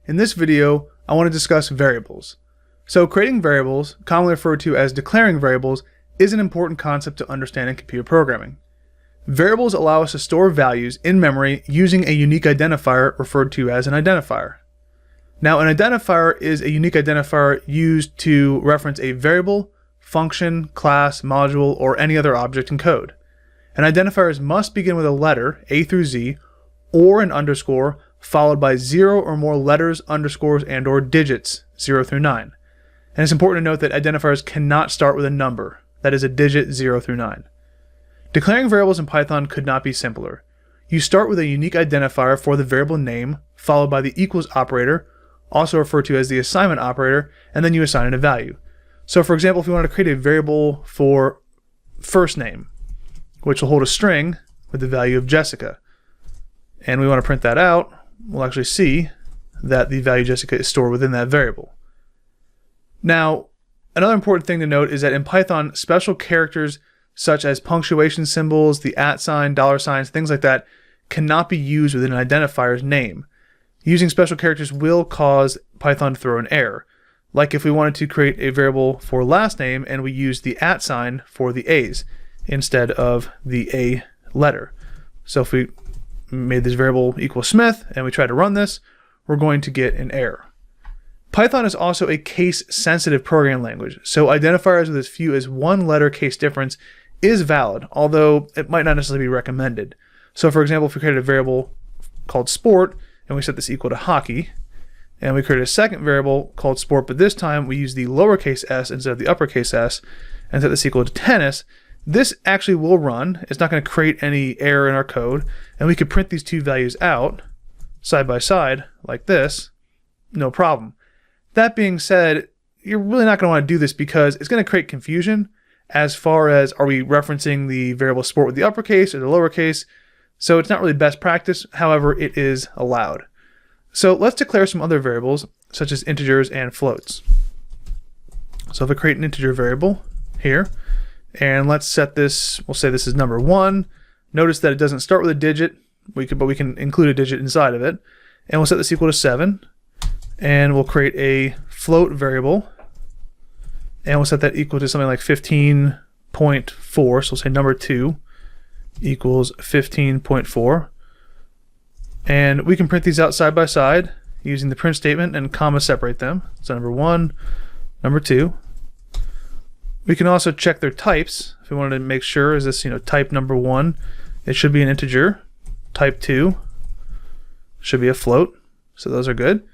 In this video, I want to discuss variables. So creating variables, commonly referred to as declaring variables, is an important concept to understand in computer programming. Variables allow us to store values in memory using a unique identifier referred to as an identifier. Now, an identifier is a unique identifier used to reference a variable, function, class, module, or any other object in code. And identifiers must begin with a letter, A through Z, or an underscore, followed by 0 or more letters, underscores, and or digits, 0 through 9. And it's important to note that identifiers cannot start with a number, that is a digit 0 through 9. Declaring variables in Python could not be simpler. You start with a unique identifier for the variable name, followed by the equals operator, also referred to as the assignment operator, and then you assign it a value. So for example, if we want to create a variable for first name, which will hold a string with the value of Jessica, and we want to print that out, we'll actually see that the value Jessica is stored within that variable. Now, another important thing to note is that in Python, special characters such as punctuation symbols, the @ sign, $signs, things like that, cannot be used within an identifier's name. Using special characters will cause Python to throw an error. Like if we wanted to create a variable for last name and we use the @ sign for the A's instead of the A letter. So if we made this variable equal Smith and we try to run this, we're going to get an error. Python is also a case-sensitive programming language, so identifiers with as few as one letter case difference is valid, although it might not necessarily be recommended. So for example, if we created a variable called sport and we set this equal to hockey, and we created a second variable called sport, but this time we use the lowercase s instead of the uppercase s, and set this equal to tennis, this actually will run. It's not going to create any error in our code, and we could print these two values out side by side like this, no problem. That being said, you're really not going to want to do this because it's going to create confusion as far as are we referencing the variable sport with the uppercase or the lowercase, so it's not really best practice. However, it is allowed. So let's declare some other variables such as integers and floats. So if I create an integer variable here, and let's set this, we'll say this is number 1. Notice that it doesn't start with a digit, but we can include a digit inside of it. And we'll set this equal to 7. And we'll create a float variable. And we'll set that equal to something like 15.4. So we'll say number 2 equals 15.4. And we can print these out side by side using the print statement and comma separate them. So number 1, number 2. We can also check their types. If we wanted to make sure, is this type number 1, it should be an integer. Type 2 should be a float. So those are good.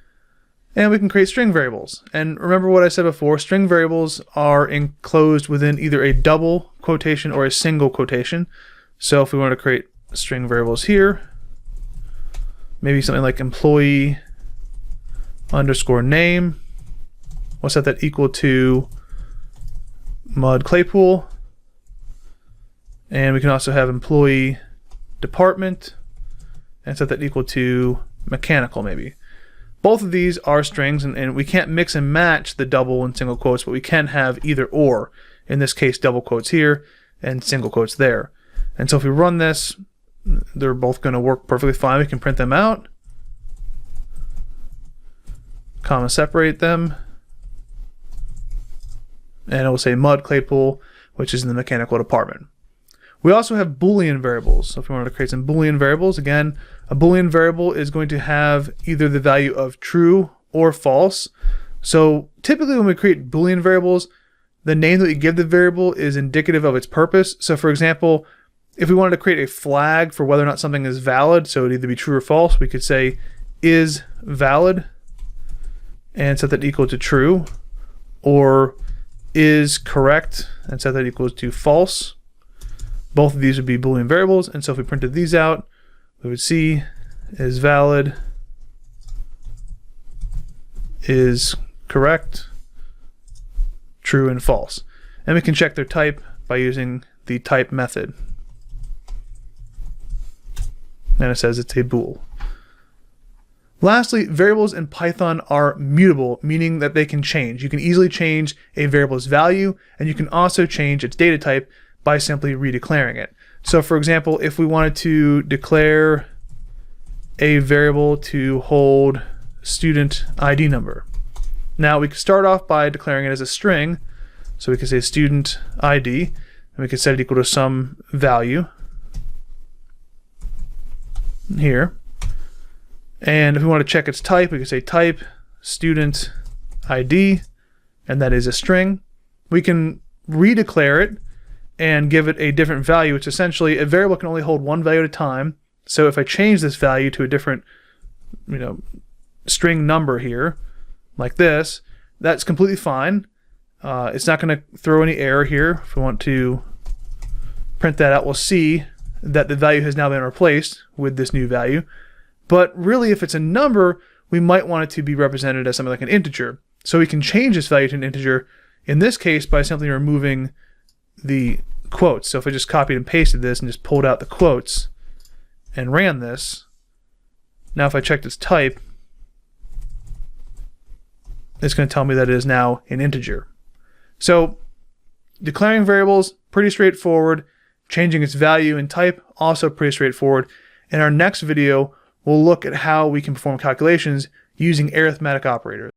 And we can create string variables. And remember what I said before, string variables are enclosed within either a double quotation or a single quotation. So if we want to create string variables here, maybe something like employee underscore name, we'll set that equal to Mud Claypool, and we can also have employee department and set that equal to mechanical maybe. Both of these are strings, and we can't mix and match the double and single quotes, but we can have either or. In this case, double quotes here and single quotes there. And so if we run this, they're both going to work perfectly fine. We can print them out, comma separate them, and it will say Mud Claypool, which is in the mechanical department. We also have Boolean variables. So if we wanted to create some Boolean variables, again, a Boolean variable is going to have either the value of true or false. So typically when we create Boolean variables, the name that we give the variable is indicative of its purpose. So for example, if we wanted to create a flag for whether or not something is valid, so it'd either be true or false, we could say is valid and set that equal to true, or is correct and set that equals to false. Both of these would be Boolean variables, and so if we printed these out, we would see is valid, is correct, true, and false. And we can check their type by using the type method. And it says it's a bool. Lastly, variables in Python are mutable, meaning that they can change. You can easily change a variable's value, and you can also change its data type by simply redeclaring it. So for example, if we wanted to declare a variable to hold student ID number. Now we can start off by declaring it as a string. So we can say student ID, and we can set it equal to some value here. And if we want to check its type, we can say type student ID, and that is a string. We can redeclare it and give it a different value, which essentially a variable can only hold one value at a time. So if I change this value to a different, string number here, like this, that's completely fine. It's not going to throw any error here. If we want to print that out, we'll see that the value has now been replaced with this new value. But really, if it's a number, we might want it to be represented as something like an integer. So we can change this value to an integer, in this case, by simply removing the quotes. So if I just copied and pasted this and just pulled out the quotes and ran this, now if I checked its type, it's going to tell me that it is now an integer. So declaring variables, pretty straightforward. Changing its value and type, also pretty straightforward. In our next video, we'll look at how we can perform calculations using arithmetic operators.